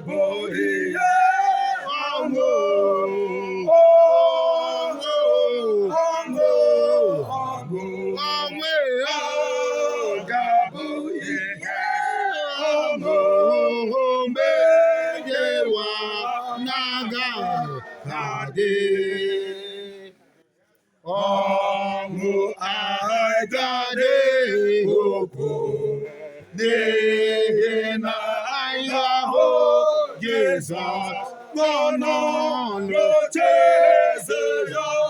ihe ọṅụ ọṅụ ga-abụ ihe ọṅụ mgbe nkewa na-agaghị ọṅụ agaghị okwu n'ihi na anyị ahụ Jizọs nọ n'ocheeze ya.